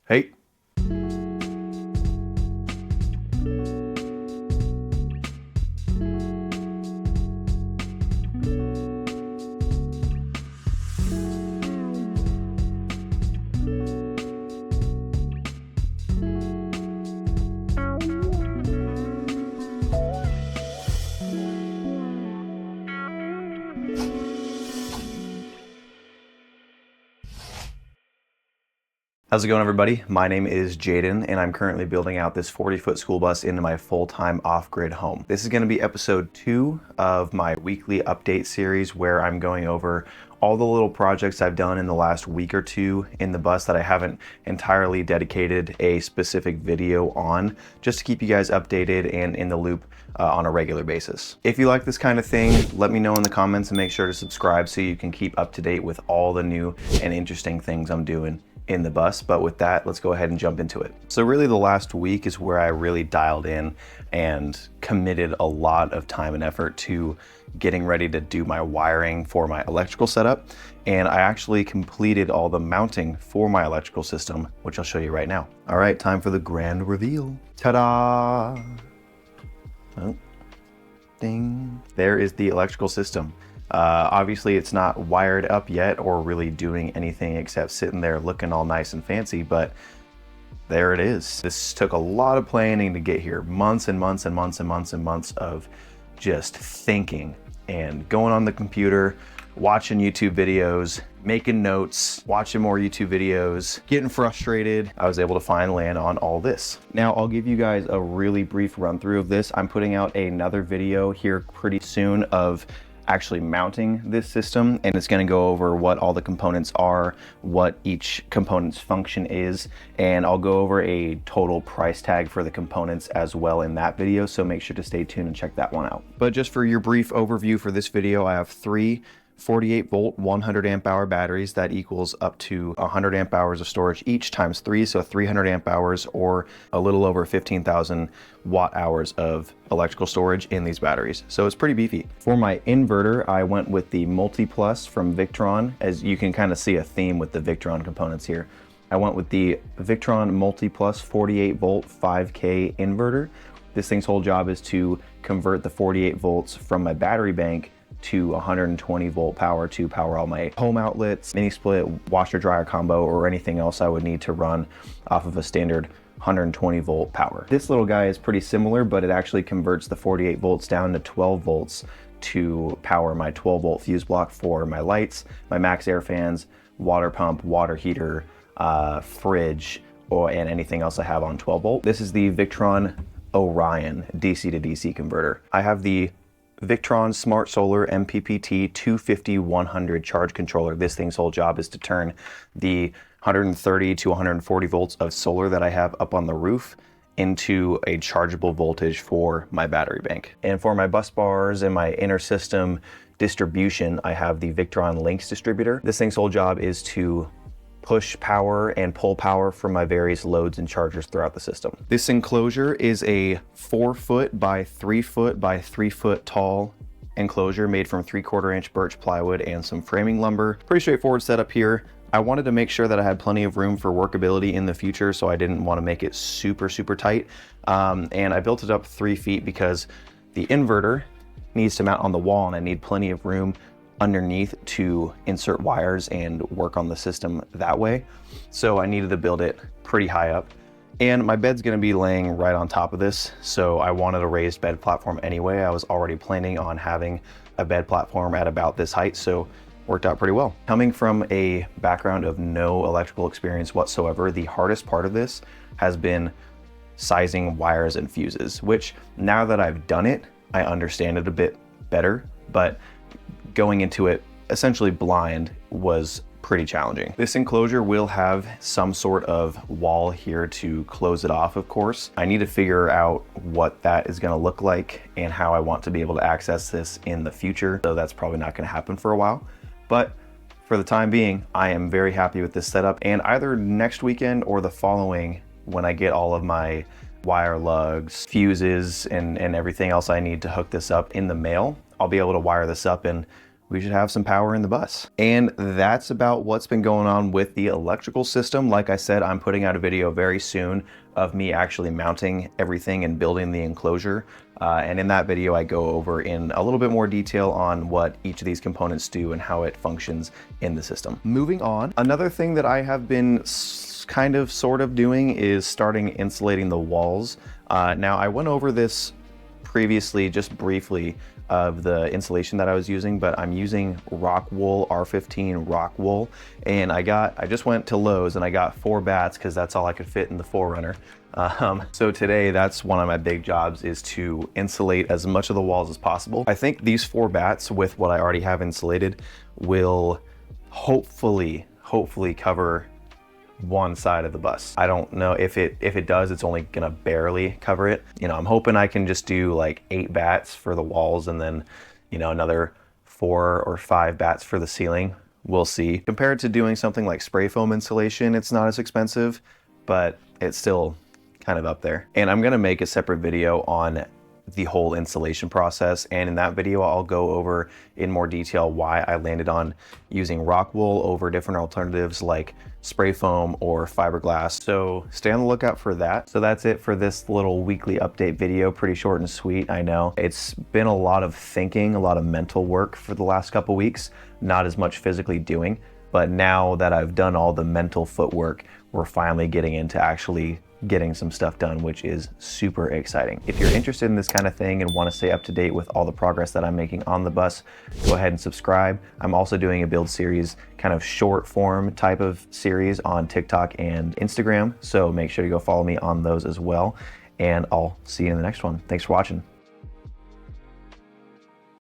Hey. How's it going, everybody? My name is Jaden, and I'm currently building out this 40-foot school bus into my full-time off-grid home. This is going to be episode 2 of my weekly update series where I'm going over all the little projects I've done in the last week or two in the bus that I haven't entirely dedicated a specific video on, just to keep you guys updated and in the loop on a regular basis. If you like this kind of thing, let me know in the comments and make sure to subscribe so you can keep up to date with all the new and interesting things I'm doing in the bus. But with that, let's go ahead and jump into it. So really the last week is where I really dialed in and committed a lot of time and effort to getting ready to do my wiring for my electrical setup. And I actually completed all the mounting for my electrical system, which I'll show you right now. All right, time for the grand reveal. Ta-da! Oh, ding. There is the electrical system. Obviously it's not wired up yet or really doing anything except sitting there looking all nice and fancy, but there it is. This took a lot of planning to get here. Months and months and months and months and months of just thinking and going on the computer, watching YouTube videos, making notes, watching more YouTube videos, getting frustrated. I was able to finally land on all this. Now I'll give you guys a really brief run through of this. I'm putting out another video here pretty soon of actually mounting this system, and it's going to go over what all the components are, what each component's function is, and I'll go over a total price tag for the components as well in that video, so make sure to stay tuned and check that one out. But just for your brief overview for this video, I have 3 48 volt 100 amp hour batteries that equals up to 100 amp hours of storage each times 3, so 300 amp hours or a little over 15,000 watt hours of electrical storage in these batteries. So it's pretty beefy. For my inverter, I went with the Multi Plus from Victron. As you can kind of see a theme with the Victron components here. I went with the Victron Multi Plus 48 volt 5K inverter. This thing's whole job is to convert the 48 volts from my battery bank to 120 volt power to power all my home outlets, mini split, washer dryer combo, or anything else I would need to run off of a standard 120 volt power. This little guy is pretty similar, but it actually converts the 48 volts down to 12 volts to power my 12 volt fuse block for my lights, my max air fans, water pump, water heater, fridge, and anything else I have on 12 volt. This is the Victron Orion DC to DC converter. I have the Victron Smart Solar MPPT 250-100 charge controller. This thing's whole job is to turn the 130 to 140 volts of solar that I have up on the roof into a chargeable voltage for my battery bank. And for my bus bars and my inner system distribution, I have the Victron Lynx distributor. This thing's whole job is to push power and pull power from my various loads and chargers throughout the system. This enclosure is a 4 foot by 3 foot by 3 foot tall enclosure made from 3/4 inch birch plywood and some framing lumber. Pretty straightforward setup here. I wanted to make sure that I had plenty of room for workability in the future, so I didn't want to make it super tight. And I built it up 3 feet because the inverter needs to mount on the wall and I need plenty of room underneath to insert wires and work on the system that way. So I needed to build it pretty high up. And my bed's gonna be laying right on top of this, so I wanted a raised bed platform anyway. I was already planning on having a bed platform at about this height, so worked out pretty well. Coming from a background of no electrical experience whatsoever, the hardest part of this has been sizing wires and fuses, which now that I've done it, I understand it a bit better, but going into it essentially blind was pretty challenging. This enclosure will have some sort of wall here to close it off, of course. I need to figure out what that is gonna look like and how I want to be able to access this in the future, so that's probably not gonna happen for a while. But for the time being, I am very happy with this setup, and either next weekend or the following, when I get all of my wire lugs, fuses, and everything else I need to hook this up in the mail, I'll be able to wire this up and we should have some power in the bus. And that's about what's been going on with the electrical system. Like I said, I'm putting out a video very soon of me actually mounting everything and building the enclosure. And in that video, I go over in a little bit more detail on what each of these components do and how it functions in the system. Moving on, another thing that I have been kind of sort of doing is starting insulating the walls. Now I went over this previously just briefly of the insulation that I was using, but I'm using rock wool, R15 rock wool, and I just went to Lowe's and I got 4 bats because that's all I could fit in the 4Runner. So today, that's one of my big jobs, is to insulate as much of the walls as possible. I think these 4 bats with what I already have insulated will hopefully cover one side of the bus. I don't know if it does, it's only gonna barely cover it. You know, I'm hoping I can just do like 8 bats for the walls and then, you know, another 4 or 5 bats for the ceiling. We'll see. Compared to doing something like spray foam insulation, it's not as expensive, but it's still kind of up there. And I'm gonna make a separate video on the whole installation process, and in that video I'll go over in more detail why I landed on using rock wool over different alternatives like spray foam or fiberglass. So stay on the lookout for that. So that's it for this little weekly update video. Pretty short and sweet, I know. It's been a lot of thinking, a lot of mental work for the last couple weeks, not as much physically doing, but now that I've done all the mental footwork, we're finally getting into actually getting some stuff done, which is super exciting. If you're interested in this kind of thing and want to stay up to date with all the progress that I'm making on the bus, go ahead and subscribe. I'm also doing a build series, kind of short form type of series on TikTok and Instagram, so make sure to go follow me on those as well, and I'll see you in the next one. Thanks for watching.